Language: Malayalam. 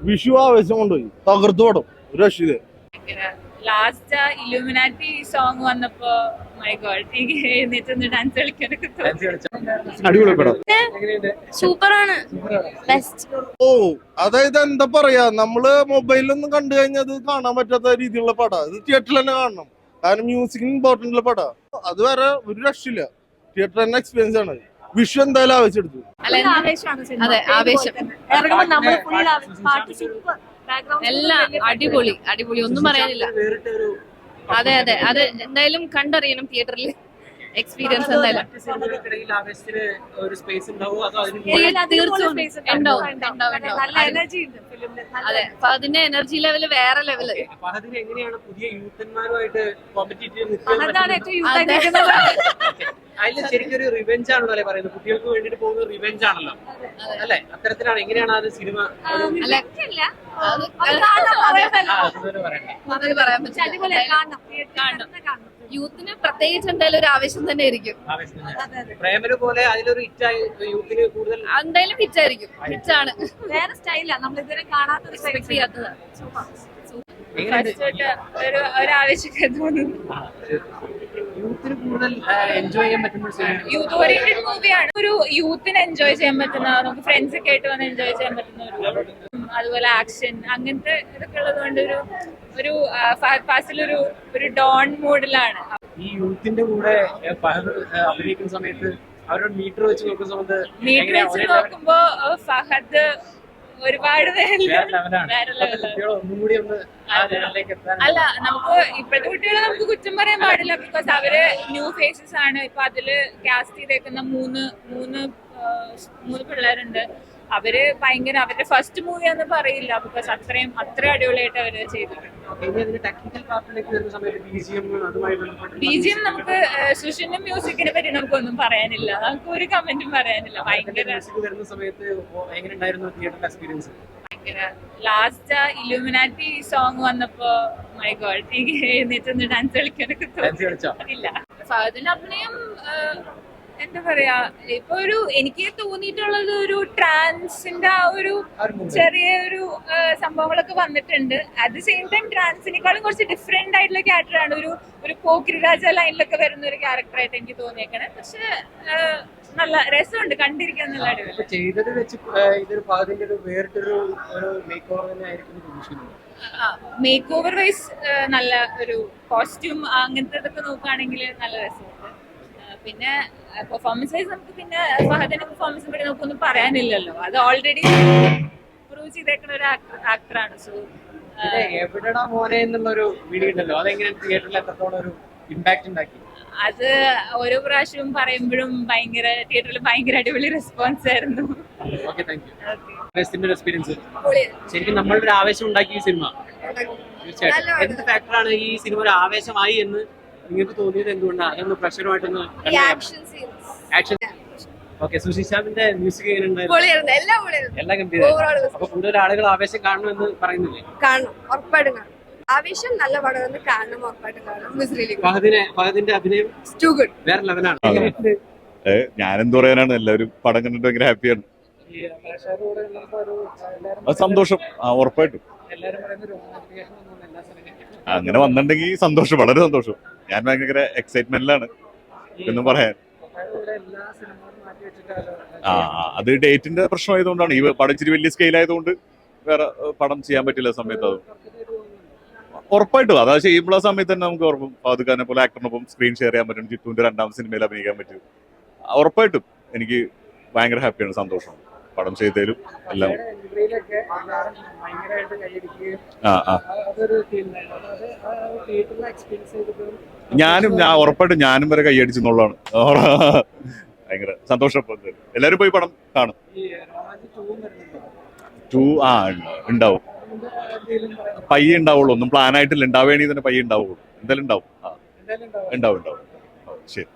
വിഷു ആവേശം കൊണ്ടുപോയി തകർത്തു പടം ഒരു രക്ഷിത. ലാസ്റ്റ് ഇലുമിനാറ്റി സോങ് വന്നപ്പോ മൈ ഗോഡ് എഴുന്നേറ്റ് ഡാൻസ് കളിക്കാനൊക്കെ അടിപൊളി പടം, സൂപ്പറാണ്, ബെസ്റ്റ്. ഓ അതായത് എന്താ പറയാ, നമ്മള് മൊബൈലൊന്നും കണ്ടു കഴിഞ്ഞാൽ അത് കാണാൻ പറ്റാത്ത രീതിയിലുള്ള പടാ. ഇത് തിയേറ്ററിൽ തന്നെ കാണണം, കാരണം മ്യൂസിക്കിന് ഇമ്പോർട്ടന്റ് ഉള്ള പടാ. അത് വേറെ ഒരു രക്ഷയില്ല, തിയേറ്റർ തന്നെ എക്സ്പീരിയൻസ് ആണ്. വിഷു എന്തായാലും ആവശ്യമെടുത്തു. അതെ, ആവേശം എല്ലാം അടിപൊളി അടിപൊളി, ഒന്നും പറയാനില്ല. അതെ അതെ, അത് എന്തായാലും കണ്ടറിയണം തിയേറ്ററിൽ, എക്സ്പീരിയൻസ് എന്തായാലും തീർച്ചയായും ഉണ്ടാവും. അതെ, അപ്പൊ അതിന്റെ എനർജി ലെവല് വേറെ ലെവല്. അതിൽ ശരിക്കും ഒരു റിവെഞ്ച് ആണല്ലോ അല്ലെ പറയുന്നത്, കുട്ടികൾക്ക് വേണ്ടിട്ട് പോകുന്ന റിവെഞ്ച് ആണല്ലോ അല്ലെ, അത്തരത്തിലാണ്. എങ്ങനെയാണ് അത് സിനിമ യൂത്തിന് പ്രത്യേകിച്ച് എന്തായാലും ഒരു ആവേശം തന്നെ ആയിരിക്കും. പ്രേമന് പോലെ അതിലൊരു ഹിറ്റായി യൂത്തിന് കൂടുതൽ എന്തായാലും ഹിറ്റായിരിക്കും. ഹിറ്റാണ്, വേറെ സ്റ്റൈലാണ്, നമ്മൾ ഇതുവരെ കാണാത്ത ചെയ്യാത്തത്. ഒരു ആവേശമൊക്കെ തോന്നുന്നു. യൂത്തിന് കൂടുതൽ എൻജോയ് ചെയ്യാൻ പറ്റുന്ന യൂത്ത് ഓറിയന്റഡ് മൂവിയാണ്. ഒരു യൂത്തിന് എൻജോയ് ചെയ്യാൻ പറ്റുന്ന, നമുക്ക് ഫ്രണ്ട്സ് ഒക്കെ ആയിട്ട് വന്ന് എൻജോയ് ചെയ്യാൻ പറ്റുന്ന ഒരു, അതുപോലെ ആക്ഷൻ അങ്ങനത്തെ ഇതൊക്കെ ഉള്ളത് കൊണ്ട് ഒരു ഫഹദ് ഫാസിൽ ഒരു ഡോൺ മൂഡിലാണ്. ഈ യൂത്തിന്റെ കൂടെ അഭിനയിക്കുന്ന സമയത്ത് അവരുടെ മീറ്റർ വെച്ച് നോക്കുന്ന സമയത്ത് മീറ്റർ വെച്ച് നോക്കുമ്പോ ഫഹദ് ഒരുപാട് ഒന്നും കൂടി ഒന്ന് അല്ല, നമുക്ക് ഇപ്പോഴത്തെ കുട്ടികളെ നമുക്ക് കുറ്റം പറയാൻ പാടില്ല, ബിക്കോസ് അവര് ന്യൂ ഫേസസ് ആണ്. ഇപ്പൊ അതില് കാസ്റ്റ് ചെയ്തേക്കുന്ന മൂന്ന് പിള്ളേരുണ്ട്. അവര് ഭയങ്കര, അവരുടെ ഫസ്റ്റ് മൂവിയാന്ന് പറയില്ല, ബിക്കോസ് അത്ര അടിപൊളിയായിട്ട് അവര് ചെയ്തിട്ടുണ്ട്. BGM നമുക്ക് സുഷിന്റെ മ്യൂസിക്കിനെ പറ്റി നമുക്കൊന്നും പറയാനില്ല, നമുക്ക് ഒരു കമന്റും പറയാനില്ല. ഭയങ്കര ലാസ്റ്റ് ഇലുമിനാറ്റി സോങ് വന്നപ്പോ മൈ ഗോഡ് എഴുന്നേറ്റ് ഡാൻസ് കളിക്കാനൊക്കെ തോന്നില്ല. ഫഹദിന്റെ അഭിനയം എന്താ പറയാ, ഇപ്പൊ എനിക്ക് തോന്നിയിട്ടുള്ളത് ഒരു ട്രാൻസിന്റെ ആ ഒരു ചെറിയൊരു സംഭവങ്ങളൊക്കെ വന്നിട്ടുണ്ട്. അറ്റ് ദ സെയിം ടൈം ട്രാൻസിനേക്കാളും കുറച്ച് ഡിഫറെന്റ് ആയിട്ടുള്ള ക്യാരക്ടറാണ്. ഒരു പോക്കിരിരാജ ലൈനിലൊക്കെ വരുന്ന ഒരു ക്യാരക്ടറായിട്ട് എനിക്ക് തോന്നിയേക്കണേ. പക്ഷെ നല്ല രസമുണ്ട്, കണ്ടിരിക്കാൻ നല്ല അടിപൊളി. ചെയ്തത് വെച്ച് ഇതൊരു ഫഹദിന്റെ ഒരു വേറിട്ടൊരു മേക്ക് ഓവർ തന്നെ ആയിരിക്കും. മേക്ക് ഓവർ വൈസ് നല്ല ഒരു കോസ്റ്റ്യൂം അങ്ങനത്തെ ഇതൊക്കെ നോക്കുകയാണെങ്കിൽ നല്ല രസമുണ്ട്. പിന്നെ പെർഫോമൻസ് വൈസ് നമുക്ക് പിന്നെ ഫഹദിന്റെ പെർഫോമൻസിനെ പറ്റി നമുക്കൊന്നും പറയാനില്ലല്ലോ, അത് ഓൾറെഡി പ്രൂവ് ചെയ്തേക്കുന്ന ഒരു ആക്ടറാണ്. സോ എവിടെടാ മോനെ എന്നുള്ളൊരു വീഡിയോ ഉണ്ടല്ലോ, അതെങ്ങനെ തിയേറ്ററിൽ എത്രത്തോളം ഒരു ഇമ്പാക്ട് ഉണ്ടാക്കി? അത് ഓരോ പ്രാവശ്യവും പറയുമ്പോഴും തിയേറ്ററിൽ ഭയങ്കര അടിപൊളി റെസ്പോൺസ് ആയിരുന്നു. എക്സ്പീരിയൻസ് ശരിക്കും നമ്മളുടെ ഒരു ആവേശം ഉണ്ടാക്കി ഈ സിനിമ. തീർച്ചയായിട്ടും എന്ത് ഫാക്ടറാണ് ഈ സിനിമ ഒരു ആവേശമായി എന്ന് നിങ്ങൾക്ക് തോന്നിയത്? എന്തുകൊണ്ടാണ് അതൊന്ന് പ്രഷറുമായിട്ടൊന്ന് ആക്ഷൻ? ഓക്കെ, സുശീഷാമിന്റെ മ്യൂസിക് എങ്ങനെയുണ്ടായിരുന്നു? എല്ലാം ഗംഭീരമായിരുന്നു. അപ്പൊ കൂടുതൽ ആളുകൾ ആവേശം കാണണമെന്ന് പറയുന്നില്ലേ? കാണണം, ഉറപ്പായിട്ടും കാണണം. ആവേശം നല്ല പടം കാണണം, ഉറപ്പായിട്ടും കാണണം. ഫഹദിന്റെ അഭിനയം വേറെ ലെവലാണ്. ഞാനെന്ത് പറയാനാണ്, എല്ലാവരും പടം കണ്ടിട്ട് ഭയങ്കര ഹാപ്പിയാണ്. സന്തോഷം, ഉറപ്പായിട്ടും അങ്ങനെ വന്നിട്ടുണ്ടെങ്കിൽ സന്തോഷം, വളരെ സന്തോഷം. ഞാൻ ഭയങ്കര എക്സൈറ്റ്മെന്റിലാണ് എന്നും പറയാൻ. അത് ഡേറ്റിന്റെ പ്രശ്നമായതുകൊണ്ടാണ്. ഈ പടം ഇച്ചിരി വലിയ സ്കെയിൽ ആയതുകൊണ്ട് വേറെ പടം ചെയ്യാൻ പറ്റില്ല സമയത്ത്. അത് ഉറപ്പായിട്ടും അതാ ചെയ്യുമ്പോൾ ആ സമയത്ത് തന്നെ നമുക്ക് ഉറപ്പും ഫഹദ് പോലെ ആക്ടറിനൊപ്പം സ്ക്രീൻ ഷെയർ ചെയ്യാൻ പറ്റും, ജിത്തുവിന്റെ 2ാം സിനിമയിൽ അഭിനയിക്കാൻ പറ്റും. ഉറപ്പായിട്ടും എനിക്ക് ഭയങ്കര ഹാപ്പിയാണ്, സന്തോഷമാണ് പടം ചെയ്തതിലും എല്ലാം. ഉറപ്പായിട്ടും ഞാനും വരെ കൈയടിച്ചെന്നുള്ളതാണ്. ഭയങ്കര സന്തോഷം. എല്ലാരും പോയി പടം കാണും. 2 ഉണ്ടാവും, പയ്യെ ഉണ്ടാവുള്ളൂ. ഒന്നും പ്ലാൻ ആയിട്ടില്ല, ഉണ്ടാവുകയാണെങ്കിൽ തന്നെ പയ്യെ ഉണ്ടാവുള്ളൂ. എന്തായാലും ഉണ്ടാവും. ഉണ്ടാവും. ശരി.